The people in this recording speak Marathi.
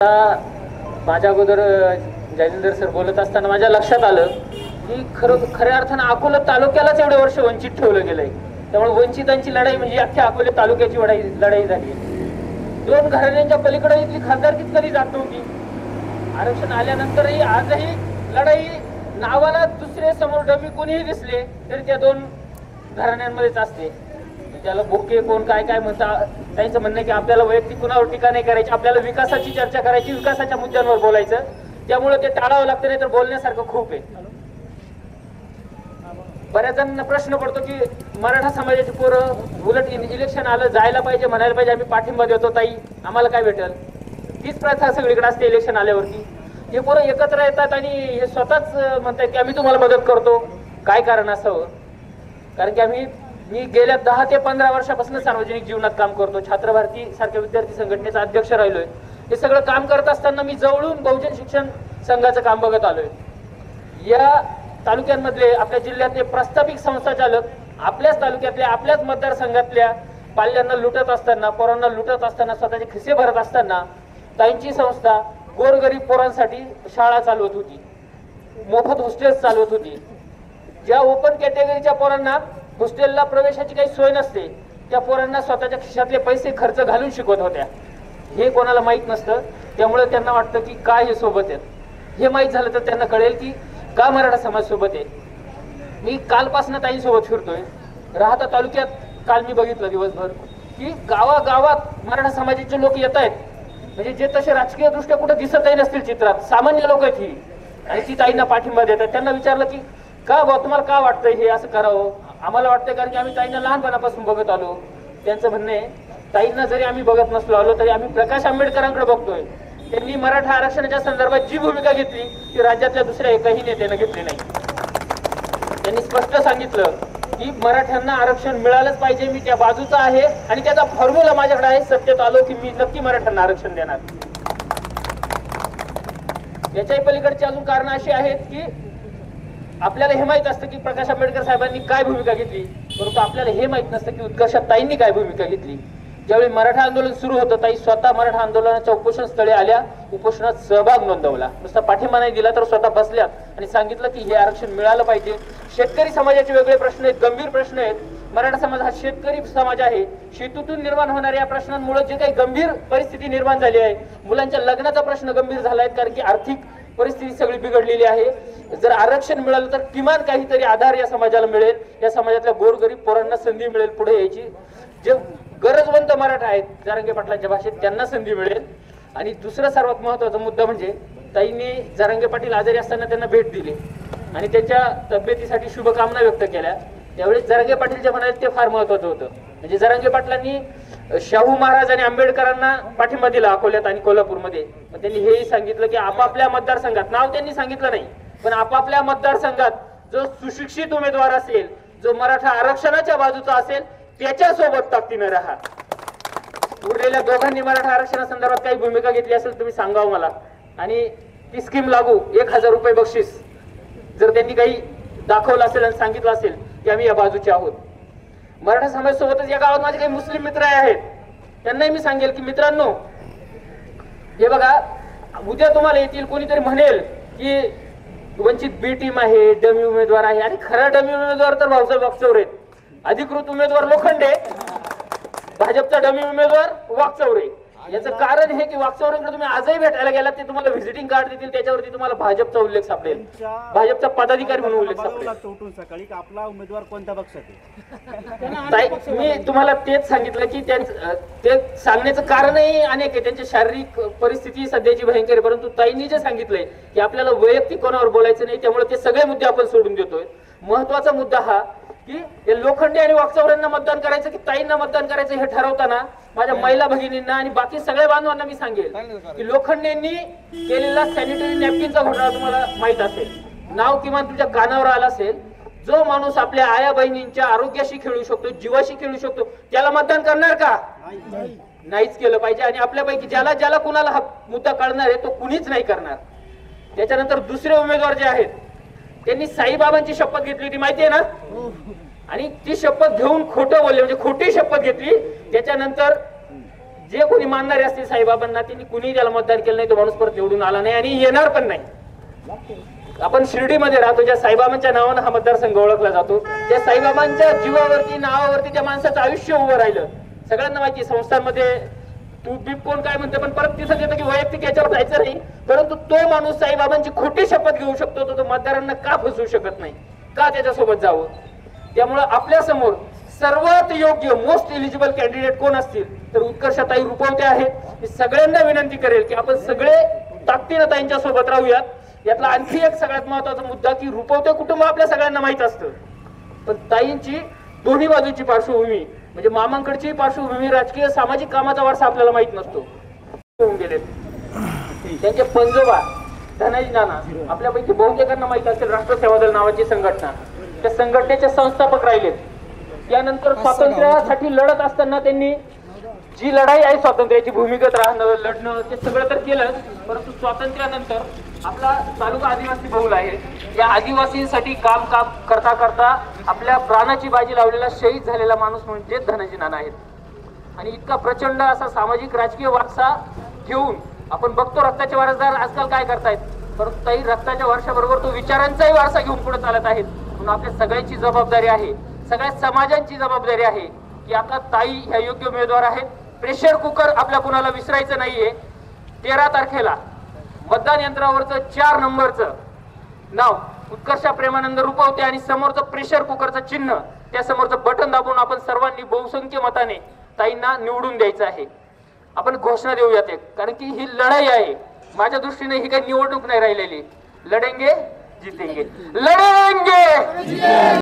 माझ्या अगोदर जयेंद्र सर बोलत असताना माझ्या लक्षात आलं की खऱ्या अर्थानं अकोला तालुक्यालाच एवढे वर्ष वंचित ठेवलं गेलंय. त्यामुळे वंचितांची लढाई म्हणजे अख्ख्या अकोले तालुक्याची लढाई झाली. दोन घराण्यांच्या पलीकडे इथली खासदारकीच कधी जात नव्हती. आरक्षण आल्यानंतरही आजही लढाई नावाला दुसरे समोर डमी कोणीही दिसले तरी त्या दोन घराण्यांमध्येच असते. त्याला बोके कोण काय काय म्हणतात त्यांचं म्हणणं की आपल्याला वैयक्तिक कुणावर टीका नाही करायची, आपल्याला विकासाची चर्चा करायची, विकासाच्या मुद्द्यांवर बोलायचं. त्यामुळे ते टाळावं लागतं, नाही तर बोलण्यासारखं खूप आहे. बऱ्याच जणांना प्रश्न पडतो की मराठा समाजाची पोरं उलट इलेक्शन आलं जायला पाहिजे, म्हणायला पाहिजे आम्ही पाठिंबा देतो ताई आम्हाला काय भेटेल. तीच प्रथा सगळीकडे असते इलेक्शन आल्यावरती. हे पोरं एकत्र येतात आणि हे स्वतःच म्हणतात की आम्ही तुम्हाला मदत करतो. काय कारण असावं? कारण की मी गेल्या 10 ते 15 वर्षापासून सार्वजनिक जीवनात काम करतो. छात्र भारती सारख्या विद्यार्थी संघटनेचा अध्यक्ष राहिलोय. हे सगळं काम करत असताना मी जवळून बहुजन शिक्षण संघाचं काम बघत आलोय. या तालुक्यांमधले आपल्या जिल्ह्यातले प्रस्थापित संस्था चालक आपल्याच तालुक्यातल्या आपल्याच मतदारसंघातल्या पाल्यांना लुटत असताना, पोरांना लुटत असताना, स्वतःचे खिसे भरत असताना ताईंची संस्था गोरगरीब पोरांसाठी शाळा चालवत होती, मोफत हॉस्टेल्स चालवत होती. ज्या ओपन कॅटेगरीच्या पोरांना हॉस्टेलला प्रवेशाची काही सोय नसते त्या पोरांना स्वतःच्या खिशातले पैसे खर्च घालून शिकवत होत्या. हे कोणाला माहीत नसतं. त्यामुळे त्यांना वाटतं की काय हे सोबत आहेत. हे माहीत झालं तर त्यांना कळेल की का मराठा समाज सोबत आहे. मी कालपासून ताईंसोबत फिरतोय. राहता तालुक्यात काल मी बघितलं दिवसभर की गावागावात मराठा समाजाचे लोक येत आहेत. म्हणजे जे तसे राजकीय दृष्ट्या कुठे दिसतही नसतील चित्रात, सामान्य लोक आहेत ही, आणि ती ताईंना पाठिंबा देतात. त्यांना विचारलं की का बा तुम्हाला का वाटतंय हे असं करावं? आम्हाला वाटतंय कारण की आम्ही ताईंना लहानपणापासून बघत आलो. त्यांचं म्हणणं आहे ताईंना जरी आम्ही बघत नसलो आलो तरी आम्ही प्रकाश आंबेडकरांकडे बघतोय. त्यांनी मराठा आरक्षणाच्या संदर्भात जी भूमिका घेतली ती राज्यातल्या दुसऱ्या एकही नेत्यानं घेतली नाही. त्यांनी स्पष्ट सांगितलं की मराठ्यांना आरक्षण मिळालंच पाहिजे, मी त्या बाजूचा आहे आणि त्याचा फॉर्म्युला माझ्याकडे आहे. सत्तेत आलो की मी नक्की मराठ्यांना आरक्षण देणार. याच्याही पलीकडची अजून कारण अशी आहेत की आपल्याला हे माहित असतं की प्रकाश आंबेडकर साहेबांनी काय भूमिका घेतली, परंतु आपल्याला हे माहित नसतं की उत्कर्षात ताईंनी काय भूमिका घेतली. ज्यावेळी मराठा आंदोलन सुरू होतं ताई स्वतः मराठा आंदोलनाच्या उपोषण स्थळी आल्या, उपोषणात सहभाग नोंदवला. नुसता पाठिंबा नाही दिला तर स्वतः बसल्या आणि सांगितलं की हे आरक्षण मिळालं पाहिजे. शेतकरी समाजाचे वेगळे प्रश्न आहेत, गंभीर प्रश्न आहेत. मराठा समाज हा शेतकरी समाज आहे. शेतीतून निर्माण होणाऱ्या या प्रश्नांमुळे जे काही गंभीर परिस्थिती निर्माण झाली आहे, मुलांच्या लग्नाचा प्रश्न गंभीर झाला आहे कारण की आर्थिक परिस्थिती सगळी बिघडलेली आहे. जर आरक्षण मिळालं तर किमान काहीतरी आधार या समाजाला मिळेल, या समाजातल्या गोरगरीब पोरांना संधी मिळेल पुढे यायची. जे गरजवंत मराठा आहेत जरांगे पाटलांच्या भाषेत त्यांना संधी मिळेल. आणि दुसरा सर्वात महत्वाचा मुद्दा म्हणजे ताईंनी जरांगे पाटील आजारी असताना त्यांना भेट दिली आणि त्यांच्या तब्येतीसाठी शुभकामना व्यक्त केल्या. त्यावेळेस जरांगे पाटील जे म्हणाले ते फार महत्वाचं होतं. म्हणजे जरांगे पाटलांनी शाहू महाराज आणि आंबेडकरांना पाठिंबा दिला अकोल्यात आणि कोल्हापूरमध्ये. त्यांनी हेही सांगितलं की आपापल्या मतदारसंघात, नाव त्यांनी सांगितलं नाही पण आपापल्या मतदारसंघात जो सुशिक्षित उमेदवार असेल, जो मराठा आरक्षणाच्या बाजूचा असेल त्याच्यासोबत ताकदीने राहा. उरलेल्या दोघांनी मराठा आरक्षणासंदर्भात काही भूमिका घेतली असेल तुम्ही सांगावं मला. आणि ती स्कीम लागू 1000 रुपये बक्षीस जर त्यांनी काही दाखवलं असेल आणि सांगितलं असेल की आम्ही या बाजूचे आहोत. मराठा समाज सोबतच या गावात माझे काही मुस्लिम मित्र आहेत त्यांनाही मी सांगेल की मित्रांनो हे बघा, उद्या तुम्हाला येतील कोणीतरी म्हणेल की वंचित बी टीम आहे, डमी उमेदवार आहे. आणि खरा डमी उमेदवार तर भाऊसाहेब वागचौरे आहेत. अधिकृत उमेदवार लोखंडे, भाजपचा डमी उमेदवार वागचौरे. याचं कारण हे की वागचौरेंकडे तुम्ही आजही भेटायला गेलात ते तुम्हाला व्हिजिटिंग कार्ड देतील, त्याच्यावरती तुम्हाला भाजपचा उल्लेख सापडेल, भाजपचा पदाधिकारी म्हणून उल्लेख सापडेल. सकाळी आपला उमेदवार कोणत्या पक्षात आहे मी तुम्हाला तेच सांगितलं की ते सांगण्याचं कारणही अनेक आहे. त्यांची शारीरिक परिस्थिती सध्याची भयंकर आहे. परंतु ताईंनी जे सांगितलंय की आपल्याला वैयक्तिक कोणावर बोलायचं नाही, त्यामुळे ते सगळे मुद्दे आपण सोडून देतोय. महत्वाचा मुद्दा हा की लोखंडे आणि वागचौऱ्यांना मतदान करायचं की ताईंना मतदान करायचं हे ठरवताना माझ्या महिला भगिनींना आणि बाकी सगळ्या बांधवांना मी सांगेल की लोखंडेंनी केलेला सॅनिटरी नॅपकिनचा घोटाळा तुम्हाला माहित असेल, नाव किमान तुमच्या कानावर आलं असेल. जो माणूस आपल्या आया बहिणींच्या आरोग्याशी खेळू शकतो, जीवाशी खेळू शकतो, त्याला मतदान करणार का? नाहीच केलं पाहिजे. आणि आपल्यापैकी ज्याला कुणाला हा मुद्दा कळणार आहे तो कुणीच नाही करणार. त्याच्यानंतर दुसरे उमेदवार जे आहेत त्यांनी साईबाबांची शपथ घेतली होती माहिती आहे ना, आणि ती शपथ घेऊन खोटं बोलले, म्हणजे खोटी शपथ घेतली. त्याच्यानंतर जे कोणी मानणारे असतील साईबाबांना त्यांनी कुणीही त्याला मतदान केलं नाही, तो माणूस परत निवडून आला नाही आणि येणार पण नाही. आपण शिर्डीमध्ये राहतो, ज्या साईबाबांच्या नावानं हा मतदारसंघ ओळखला जातो, त्या साईबाबांच्या जीवावरती नावावरती त्या माणसाचं आयुष्य उभं राहिलं. सगळ्यांना माहिती संस्थांमध्ये तू बीप कोण काय म्हणते, पण परत दिसत येतं की वैयक्तिक याच्यावर जायचं नाही. परंतु तो माणूस साईबाबांची खोटी शपथ घेऊ शकतो, तो मतदारांना का फसवू शकत नाही, का त्याच्यासोबत जावं? त्यामुळं आपल्या समोर सर्वात योग्य मोस्ट एलिजिबल कॅन्डिडेट कोण असतील तर उत्कर्षताई रुपवते आहेत. मी सगळ्यांना विनंती करेल की आपण सगळे ताकदीनं ताईंच्या सोबत राहूयात. यातला आणखी एक सगळ्यात महत्वाचा मुद्दा की रुपवते कुटुंब आपल्या सगळ्यांना माहित असतं, पण ताईंची दोन्ही बाजूची पार्श्वभूमी म्हणजे मामांकडची पार्श्वभूमी राजकीय सामाजिक कामाचा वारसा आपल्याला माहित नसतो. होऊन गेले त्यांचे पंजोबा धनाजी नाना आपल्यापैकी बहुतेकांना माहित असेल, राष्ट्र सेवा दल नावाची संघटना, त्या संघटनेचे संस्थापक राहिलेत. त्यानंतर स्वातंत्र्यासाठी लढत असताना त्यांनी जी लढाई आहे स्वातंत्र्याची भूमिगत राहणं लढणं ते सगळं तर केलं, परंतु स्वातंत्र्यानंतर आपला तालुका आदिवासी बहुल आहे, या आदिवासींसाठी काम करता करता आपल्या प्राणाची बाजी लावलेला शहीद झालेला माणूस म्हणजे धनाजी नाना आहेत. आणि इतका प्रचंड असा सामाजिक राजकीय वारसा घेऊन आपण बघतो रक्ताचे वारसदार आजकाल काय करतायत, परंतु ताई रक्ताच्या वारशाबरोबर तो विचारांचाही वारसा घेऊन पुढे चालत आहेत. म्हणून आपल्या सगळ्यांची जबाबदारी आहे, सगळ्या समाजांची जबाबदारी आहे की आता ताई ह्या योग्य उमेदवार आहेत. प्रेशर कुकर आपल्या कुणाला विसरायचं नाहीये. 13 तारखेला मतदान यंत्रावरचं 4 नंबरचं नाव उत्कर्षा प्रेमानंद रुपवते आणि समोरचं प्रेशर कुकरचं चिन्ह, त्या समोरचं बटन दाबून आपण सर्वांनी बहुसंख्य मताने ताईंना निवडून द्यायचं आहे. आपण घोषणा देऊयात एक, कारण की ही लढाई आहे. माझ्या दृष्टीने ही काही निवडणूक नाही राहिलेली. लढेंगे जितेंगे, लढेंगे.